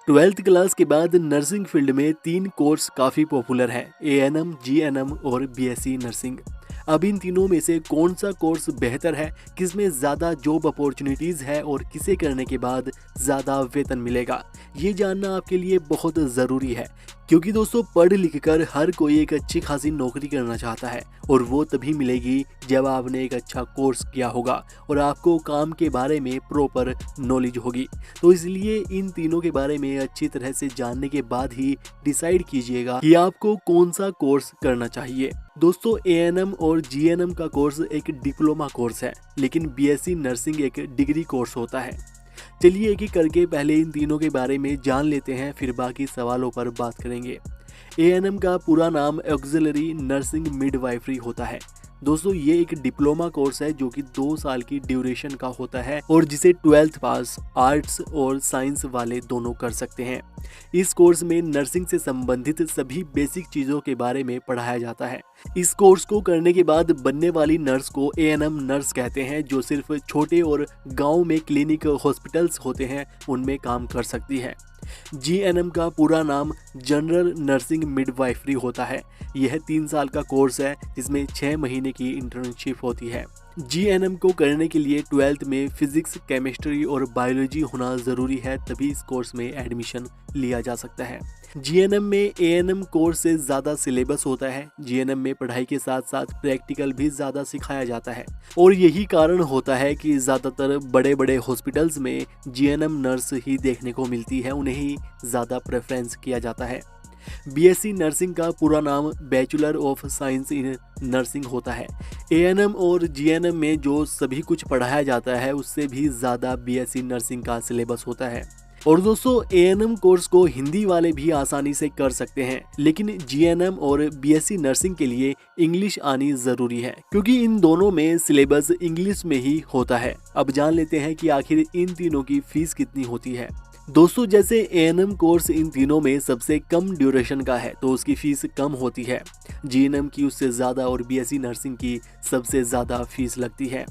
Twelfth class के बाद nursing field में 3 कोर्स काफ़ी पॉपुलर हैं, एएनएम, जीएनएम और बीएससी नर्सिंग। अब इन तीनों में से कौन सा कोर्स बेहतर है, किसमें ज़्यादा जॉब अपॉर्चुनिटीज़ है और किसे करने के बाद ज़्यादा वेतन मिलेगा, ये जानना आपके लिए बहुत ज़रूरी है। क्योंकि दोस्तों, पढ़ लिख कर हर कोई एक अच्छी खासी नौकरी करना चाहता है और वो तभी मिलेगी जब आपने एक अच्छा कोर्स किया होगा और आपको काम के बारे में प्रॉपर नॉलेज होगी। तो इसलिए इन तीनों के बारे में अच्छी तरह से जानने के बाद ही डिसाइड कीजिएगा कि आपको कौन सा कोर्स करना चाहिए। दोस्तों, एएनएम और जीएनएम का कोर्स एक डिप्लोमा कोर्स है, लेकिन बीएससी नर्सिंग एक डिग्री कोर्स होता है। चलिए एक एक करके पहले इन तीनों के बारे में जान लेते हैं, फिर बाकी सवालों पर बात करेंगे। एएनएम का पूरा नाम ऑक्सिलरी नर्सिंग मिडवाइफरी होता है। दोस्तों, ये एक डिप्लोमा कोर्स है जो कि 2 साल की ड्यूरेशन का होता है और जिसे 12th पास आर्ट्स और साइंस वाले दोनों कर सकते हैं। इस कोर्स में नर्सिंग से संबंधित सभी बेसिक चीज़ों के बारे में पढ़ाया जाता है। इस कोर्स को करने के बाद बनने वाली नर्स को एएनएम नर्स कहते हैं, जो सिर्फ छोटे और गांव में क्लिनिक हॉस्पिटल्स होते हैं उनमें काम कर सकती है। जीएनएम का पूरा नाम जनरल नर्सिंग मिडवाइफरी होता है। यह 3 साल का कोर्स है जिसमें 6 महीने की इंटर्नशिप होती है। जीएनएम को करने के लिए 12th में फिजिक्स, केमिस्ट्री और बायोलॉजी होना ज़रूरी है, तभी इस कोर्स में एडमिशन लिया जा सकता है। जीएनएम में एएनएम कोर्स से ज़्यादा सिलेबस होता है। जीएनएम में पढ़ाई के साथ साथ प्रैक्टिकल भी ज़्यादा सिखाया जाता है और यही कारण होता है कि ज़्यादातर बड़े बड़े हॉस्पिटल्स में जीएनएम नर्स ही देखने को मिलती है, उन्हें ही ज़्यादा प्रेफरेंस किया जाता है। बीएससी नर्सिंग का पूरा नाम bachelor of science in nursing होता है। एएनएम और जीएनएम में जो सभी कुछ पढ़ाया जाता है उससे भी ज़्यादा बीएससी नर्सिंग का सिलेबस होता है। और दोस्तों, एएनएम कोर्स को हिंदी वाले भी आसानी से कर सकते हैं, लेकिन जीएनएम और बीएससी नर्सिंग के लिए इंग्लिश आनी ज़रूरी है, क्योंकि इन दोनों में सिलेबस इंग्लिश में ही होता है। अब जान लेते हैं कि आखिर इन तीनों की फीस कितनी होती है। दोस्तों, जैसे एएनएम कोर्स इन तीनों में सबसे कम ड्यूरेशन का है तो उसकी फीस कम होती है। जीएनएम की उससे ज़्यादा और बीएससी नर्सिंग की सबसे ज़्यादा फीस लगती है।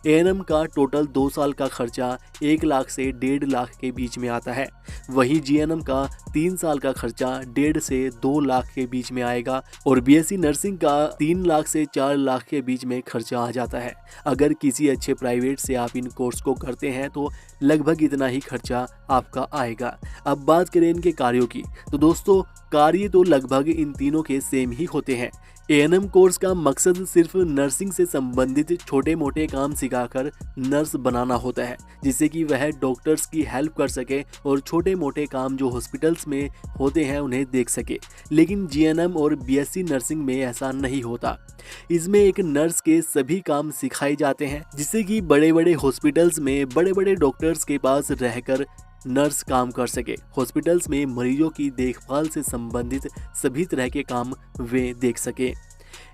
एएनएम का टोटल 2 साल का खर्चा 1 लाख से 1.5 लाख के बीच में आता है। वहीं जीएनएम का 3 साल का खर्चा 1.5 से 2 लाख के बीच में आएगा और बीएससी नर्सिंग का 3 लाख से 4 लाख के बीच में खर्चा आ जाता है। अगर किसी अच्छे प्राइवेट से आप इन कोर्स को करते हैं तो लगभग इतना ही खर्चा आपका आएगा। अब बात करें इनके कार्यों की, तो दोस्तों, कार्य तो लगभग इन तीनों के सेम ही होते हैं। एएनएम कोर्स का मकसद सिर्फ नर्सिंग से संबंधित छोटे मोटे काम सिखाकर नर्स बनाना होता है, जिससे कि वह डॉक्टर्स की हेल्प कर सके और छोटे मोटे काम जो हॉस्पिटल्स में होते हैं उन्हें देख सके। लेकिन जीएनएम और बीएससी नर्सिंग में ऐसा नहीं होता। इसमें एक नर्स के सभी काम सिखाए जाते हैं, जिससे कि बड़े बड़े हॉस्पिटल्स में बड़े बड़े डॉक्टर्स के पास रहकर नर्स काम कर सके। हॉस्पिटल्स में मरीजों की देखभाल से संबंधित सभी तरह के काम वे देख सके।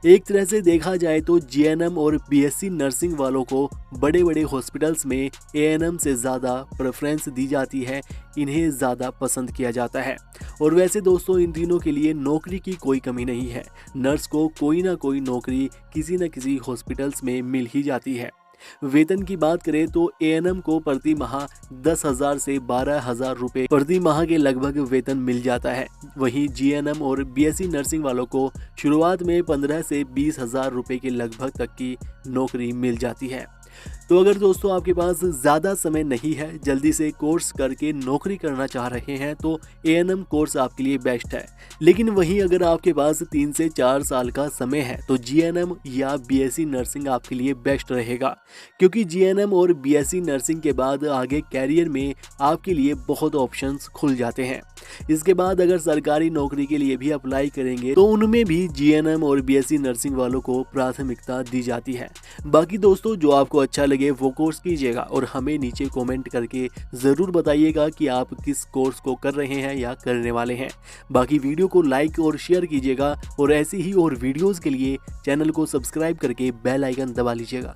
एक तरह से देखा जाए तो जीएनएम और बीएससी नर्सिंग वालों को बड़े बड़े हॉस्पिटल्स में एएनएम से ज़्यादा प्रेफरेंस दी जाती है, इन्हें ज़्यादा पसंद किया जाता है। और वैसे दोस्तों, इन तीनों के लिए नौकरी की कोई कमी नहीं है। नर्स को कोई ना कोई नौकरी किसी न किसी हॉस्पिटल्स में मिल ही जाती है। वेतन की बात करें तो एएनएम को प्रति माह 10,000 से 12,000 रुपए प्रति माह के लगभग वेतन मिल जाता है। वहीं जीएनएम और बीएससी नर्सिंग वालों को शुरुआत में 15 से 20,000 रुपए के लगभग तक की नौकरी मिल जाती है। तो अगर दोस्तों आपके पास ज़्यादा समय नहीं है, जल्दी से कोर्स करके नौकरी करना चाह रहे हैं, तो एएनएम कोर्स आपके लिए बेस्ट है। लेकिन वहीं अगर आपके पास 3 से 4 साल का समय है तो जीएनएम या बीएससी नर्सिंग आपके लिए बेस्ट रहेगा, क्योंकि जीएनएम और बीएससी नर्सिंग के बाद आगे कैरियर में आपके लिए बहुत ऑप्शंस खुल जाते हैं। इसके बाद अगर सरकारी नौकरी के लिए भी अप्लाई करेंगे तो उनमें भी जीएनएम और बीएससी नर्सिंग वालों को प्राथमिकता दी जाती है। बाकी दोस्तों, जो आपको अच्छा लगे वो कोर्स कीजिएगा और हमें नीचे कमेंट करके ज़रूर बताइएगा कि आप किस कोर्स को कर रहे हैं या करने वाले हैं। बाकी वीडियो को लाइक और शेयर कीजिएगा और ऐसी ही और वीडियोज़ के लिए चैनल को सब्सक्राइब करके बेल आइकन दबा लीजिएगा।